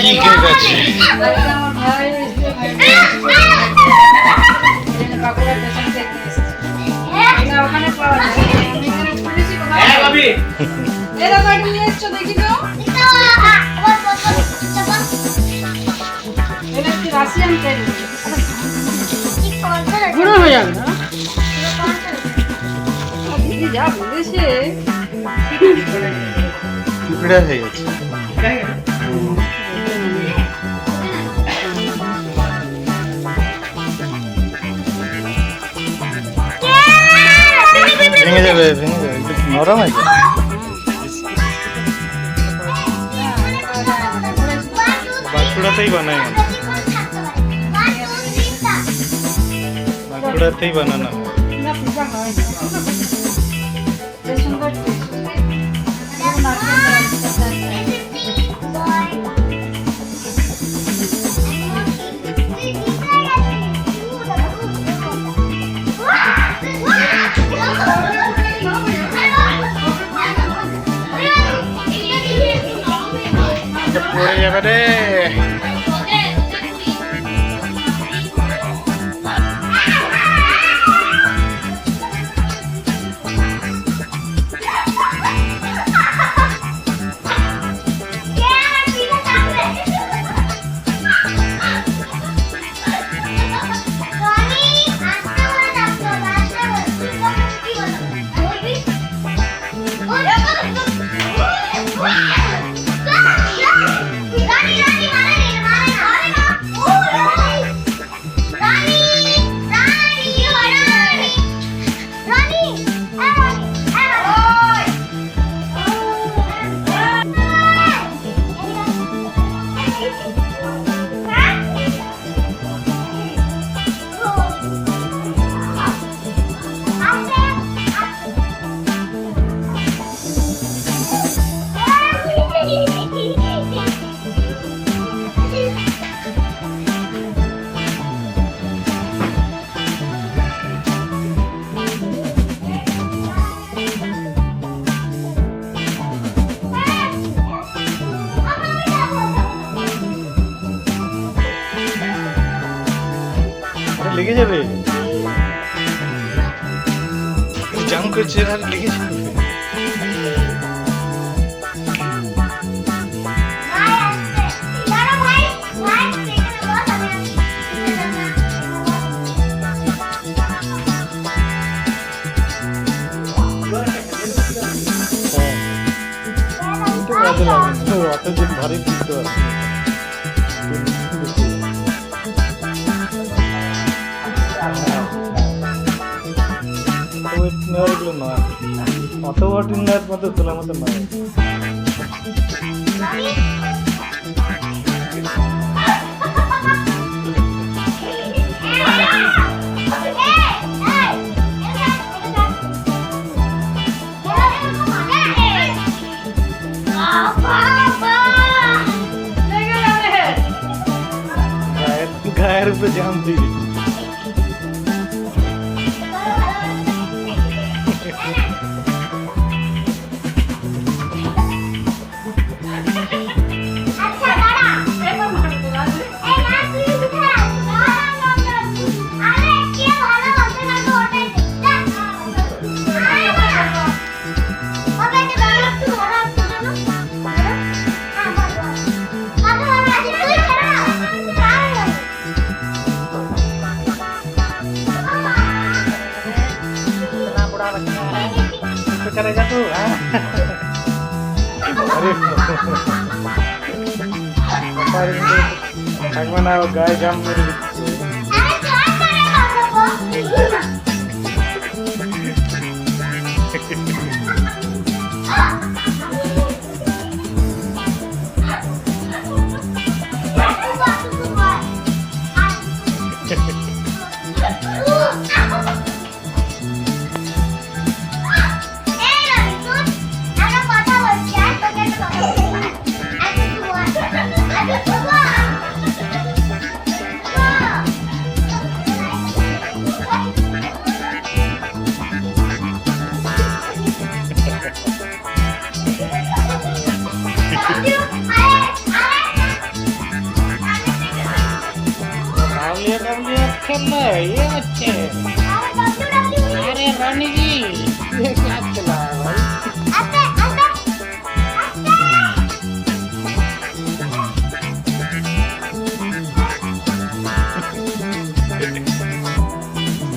কি কেক আছে? আমার ভাই বাঁকুড়া স্টেশন থেকে এসেছে। এটা ওখানে পাওয়া যায়। আমি এখানে খুলেছি কোথায়? হ্যাঁ ভাবি এই দাদা এটা নিয়ে এসছো দেখি তো। এটা কি রাশিয়ান কেক? গুঁড়ো হয়ে যাবে না? দিদি যা বলেছে টুকরা হয়ে গেছে। ভেঙে যাবে, ভেঙে যাবে, একটু নরম আছে। বাঁকুড়াতেই বানায় মানে, বাঁকুড়াতেই বানানো হয়। না পিজা হয় না। বেশ সুন্দর টেস্ট। পড়ে যাবে রে। লেগে যাবে, জাম করছে আর লেগে যাবে। অত যে ভারী দিতে পারে নেওয়ারগুলো নয়, অত ওয়াট নেওয়ার মতো তোলার মতো নয়। গায়ের উপরে জাম দিয়ে करेगा तू। अरे भगवान गाय जाम मेरे चल ये बच्चे अरे रानी जी ये क्या चला है भाई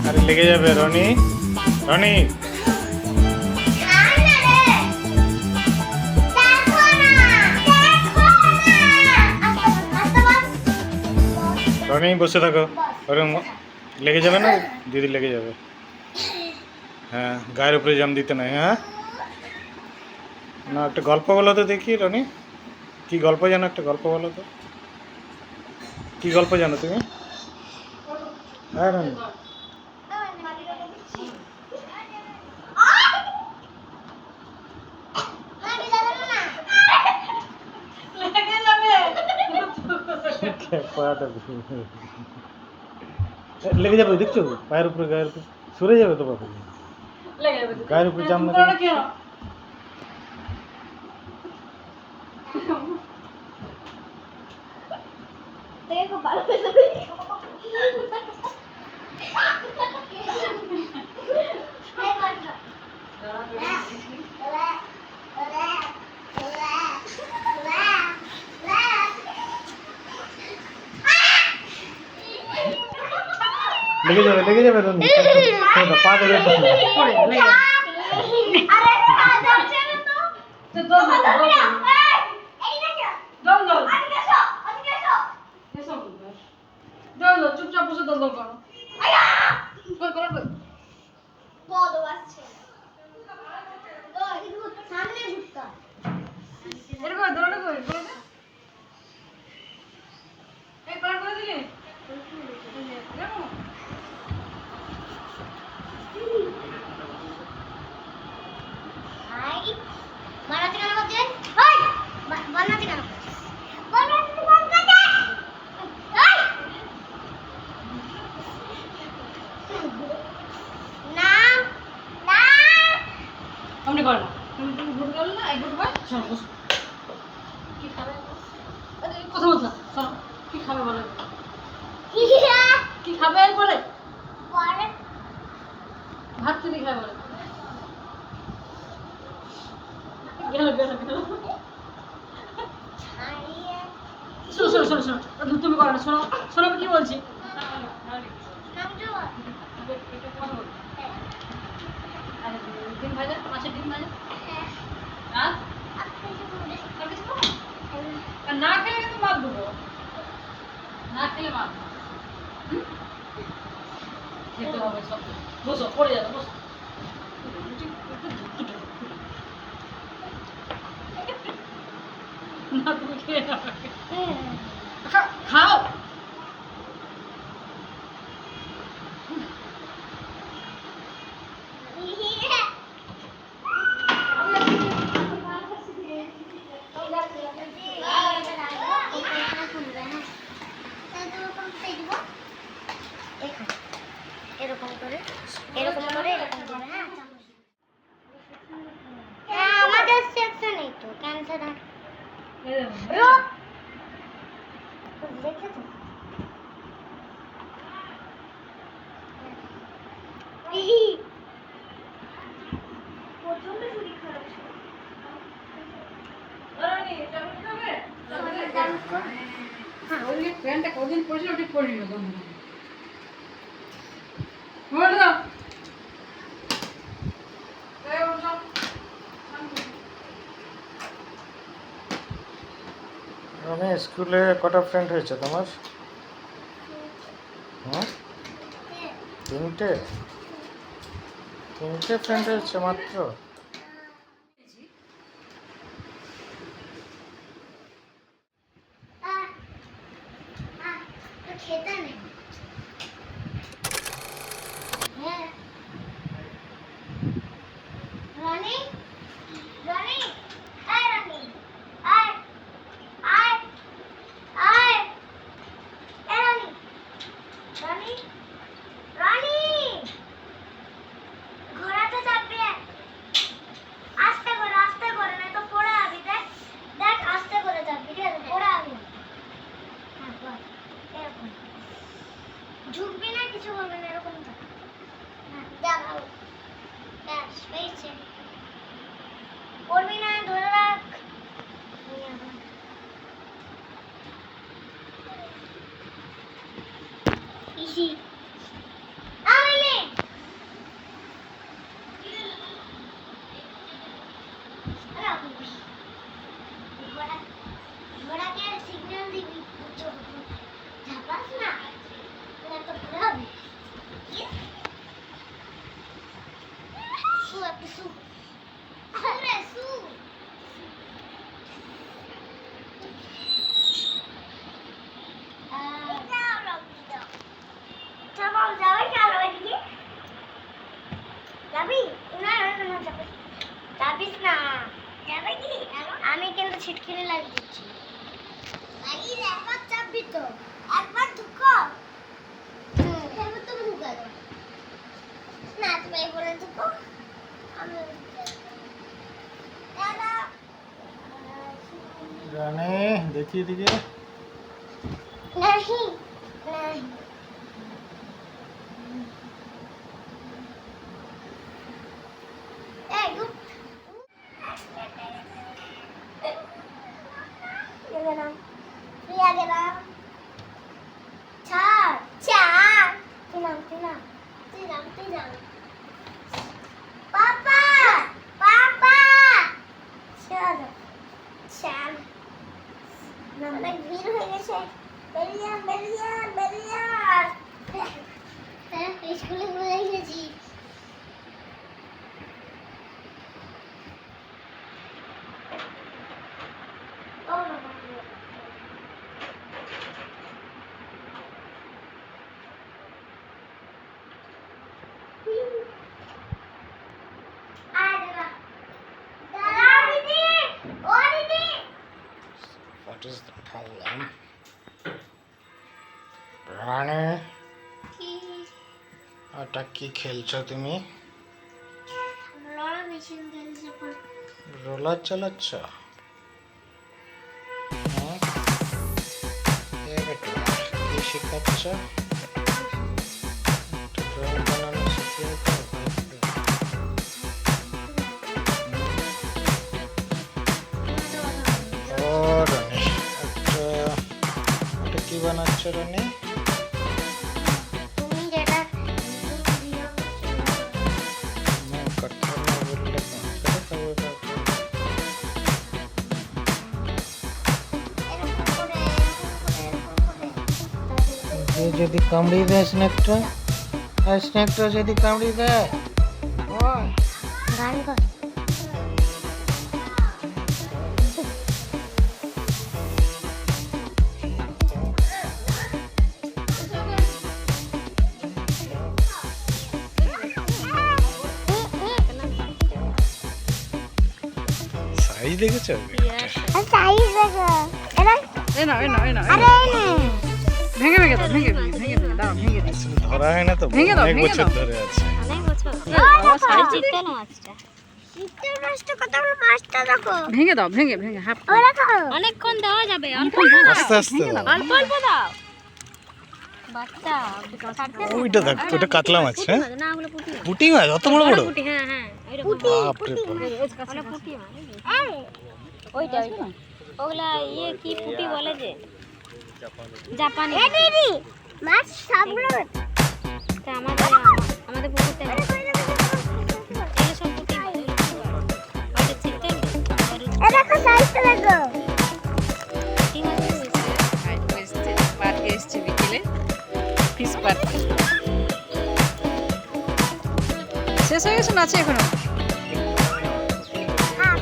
अरे लेके जाबे रनी रनी রনি বসে থাকো ওরকম লেগে যাবে না দিদি লেগে যাবে হ্যাঁ গায়ের উপরে জাম দিতে নাই হ্যাঁ না একটা গল্প বলো তো দেখি রনি কি গল্প জানো একটা গল্প বলো তো কি গল্প জানো তুমি হ্যাঁ রনি লেগে যাবে দেখছো পায়ের উপরে গায়ের উপরে সরে যাবে তো বাবু গায়ের উপরে জাম না লেগে যাবে রনি পা দেবে চুপচাপ বসে দল দল করো আপনি করেন না তুমি ভুল করলে না এক ভুল শোনো বসো কি খাবে কথা বলছো শোনো কি খাবে বলে কি খাবে বলে ভাত তুমি খাবে বলে গেল গেল গেল শোনো শোনো শোনো শোনো তুমি করো না শোনো শোনো আমি কি বলছি ডিম ভাজা মাছের ডিম ভাজা আর না খেলে কিন্তু মাছ দেবো না খেলে মাছ খেতে হবে সব বসো পড়ে যাবে বসো না তুমি খেয়ে নাও খাও এরকম করে হ্যাঁ আমাদের সেকশন এই তো ক্যান্সার দেখেছো প্রচন্ড শরীর খারাপ হ্যাঁ ওই প্যান্টটা কদিন পরেছিল ঠিক করে নিল বন্ধু মানে স্কুলে কটা ফ্রেন্ড হয়েছে তোমার হ্যাঁ তিনটে ফ্রেন্ড হয়েছে মাত্র খেতে নেই হ্যাঁ রানী রানী আয় রানী আয় আয় আয় এ রানী রানী রানী ঘোড়াতে চাপবে করে ছিটকিনি লাগিয়ে দিচ্ছি। লাগিয়ে দে, একবার চাপবি তো। একবার ঢুকো। এবার তুমি ঢুকা দাও। না, তুমি এবারে ঢুকো। আমি দাদা রানী দেখি এদিকে। नहीं नहीं ए गुड ये गना प्रिया गना चार चार तीन पापा पापा चलो चार অনেক ভিড় হয়ে গেছে বেরিয়ান বেরিয়ান বেরিয়ান হ্যাঁ স্কুলে ভুলে গেছি ও বাবা আরে দাদা দিদি ও দিদি What is the problem? রানী কি ওটা কি খেলছো তুমি? লড়া মেশিন খেলছে পর রোলার চালাচ্ছ? হ্যাঁ? এ বেটা, কি শেখাচ্ছ? একটা ড্রয়িং বানানো শিখিয়ে দাও। ও রানী, একটা কি বানাচ্ছ রানী? তুমি যেটা না, কথা না বললে কেন খাবে কাউকে? যে যদি কামড়িয়ে দেয় স্নেকটা, আর স্নেকটা যদি কামড়িয়ে দেয়, ওই গান কর সাইজ দেখেছো? সাইজ দেখো এটা এই না আরে ভেঙে দাও ভেঙে দাও ভেঙে দাও আসলে ধরা হয় না তো, ভেঙে দাও, অনেক ভেঙে বছর দাও। ধরে আছে। অনেক বছর চিকেন মাছটা কতগুলো মাছটা দেখো ভেঙে দাও ভেঙে হাফ ওরা খাও অনেকক্ষণ দেওয়া যাবে অল্প আস্তে আস্তে দাও। অল্প অল্প দাও বাচ্চা ছাড়তে ওইটা দেখ, ওটা কাতলা মাছ। হ্যাঁ, না ওগুলো পুঁটি মাছ। পুঁটি মাছ অত বড় বড়? পুঁটি হ্যাঁ হ্যাঁ ওইরকম বাপরে বাপ। ওগুলো পুঁটি মাছ ওইটা ওগুলা ইয়ে কি পুঁটি বলে যে জাপানি এ দিদি মাছ সবগুলো তা আমাদের পুকুরতে এগুলো সব পুঁটি মাছ ওইটা চিকেন এ দেখো সাইজটা দেখো পুঁটি মাছ পার্কে এসছে বিকেলে ফিশ পার্কে শেষ হয়ে গেছে না আছে এখনো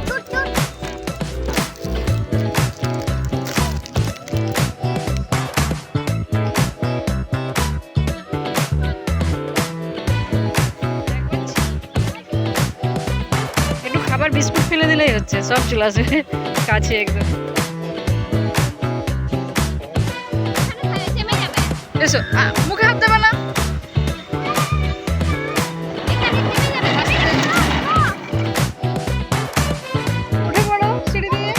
চুট চুট একটু খাবার বিস্কুট ফেলে দিলেই হচ্ছে সব চলে আসবে কাছে একদম এসো মুখে হাত দেবে না উঠে পড়ো সিঁড়ি দিয়ে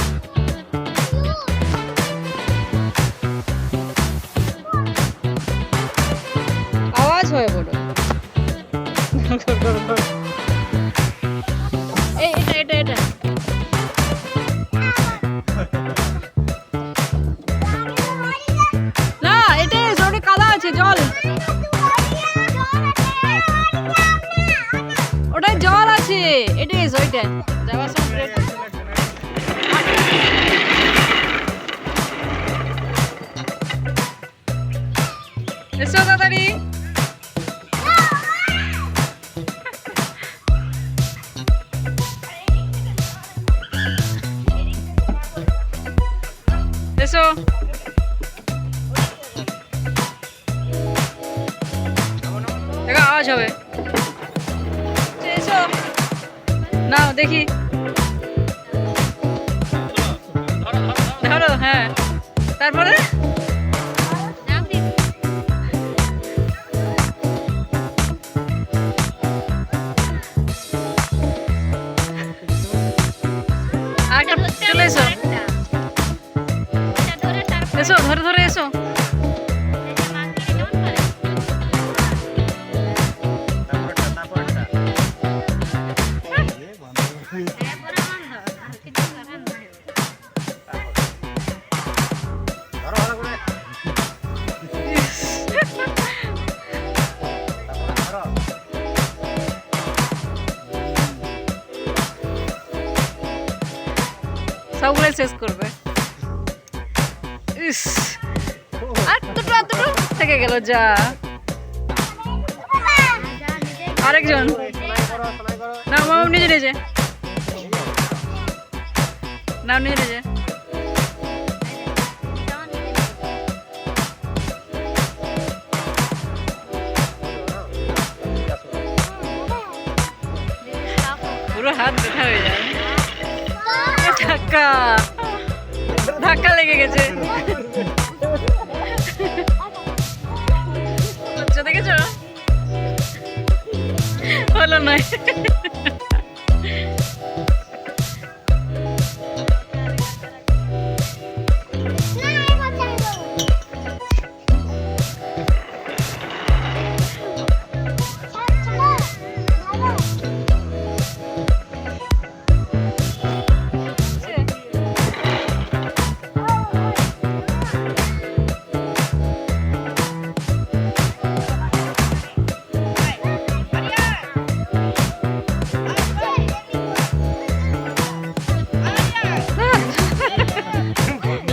আওয়াজ হয়ে পড়ো এই এটা না এটা জোরে কাদা আছে জল ওটাই জল আছে এটা এসো ওইটা যাওয়ার সময় এসো তাড়াতাড়ি এসো দেখো আওয়াজ হবে এসো নাও দেখি এসো এসো, ধরে ধরে এসো। সবগুলোই শেষ করবে। ইস, আর দুটো থেকে গেল, যা। আরেকজন না, মামা নিজে নিজে না, নিজে নিজে। পুরো হাত ব্যথা হয়ে যায়। ধাক্কা ধাক্কা লেগে গেছে। আচ্ছা, দেখেছো? হলো নয়।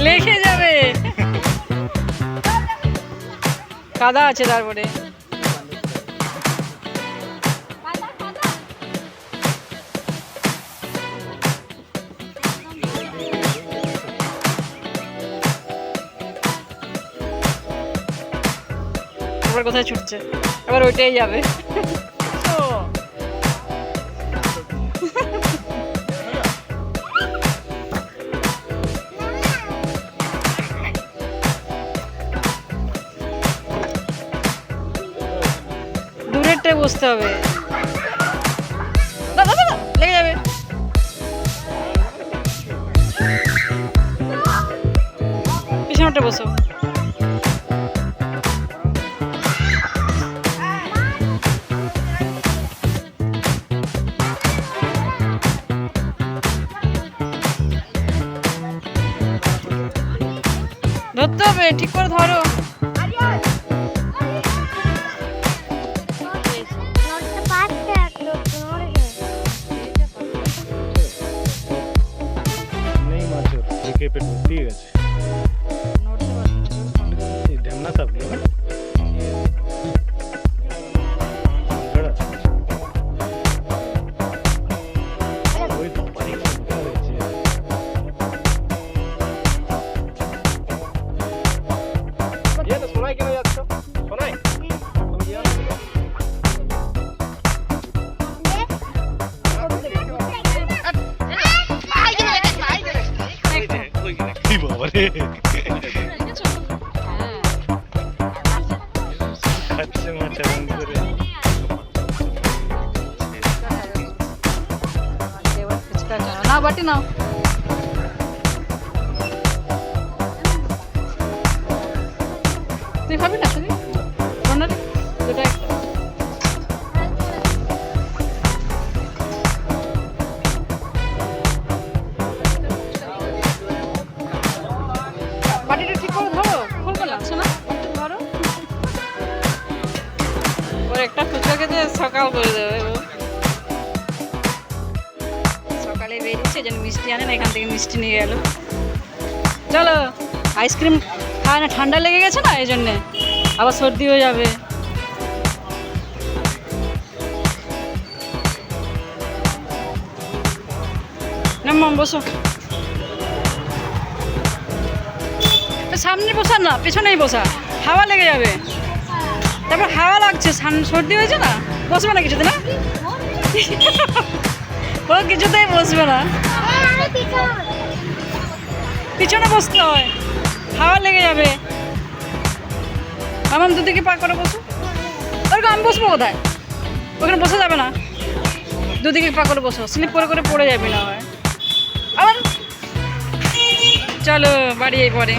লেগে যাবে, কাদা আছে তারপরে। আবার কোথায় ছুটছে, আবার ওইটাই যাবে। দূরেরটায় বসতে হবে। দাদা দাদা লেগে যাবে। পিছনেরটা বসো। ধরতে হবে, ঠিক করে ধরো। नहीं माचो देखे पे ढूंढती है ढमना सब लोग ये तो सुनाई क्यों नहीं जाता सुनाई কি বাবা রে আচ্ছা মাচা রং করে না বাটি নাও। তুই খাবি না শুনি দুটো একটা। বাটিটা ঠিক করে ধরো, খুলবে না না, ধরো। ওর একটা ফুচকা খেতে সকাল করে দেবে। সকালে বেরিয়েছে যেন মিষ্টি আনে না, এখান থেকে মিষ্টি নিয়ে গেল। চলো, আইসক্রিম খায় না, ঠান্ডা লেগে গেছে না, এই জন্যে আবার সর্দি হয়ে যাবে। না মাম বসো, সামনে বসা না, পেছনেই বসা, হাওয়া লেগে যাবে। তারপর হাওয়া লাগছে, সর্দি হয়েছে না, বসবে না কিছুতে না। ও কিছুতেই বসবে না, পিছনে বসতে হয়, হাওয়া লেগে যাবে। আমার দুদিকে পা করে বসো। ওরকম আমি বসবো কোথায়, ওখানে বসা যাবে না। দুদিকে পা করে বসো, স্লিপ করে করে পড়ে যাবে না হয়। আবার চলো বাড়ি পরে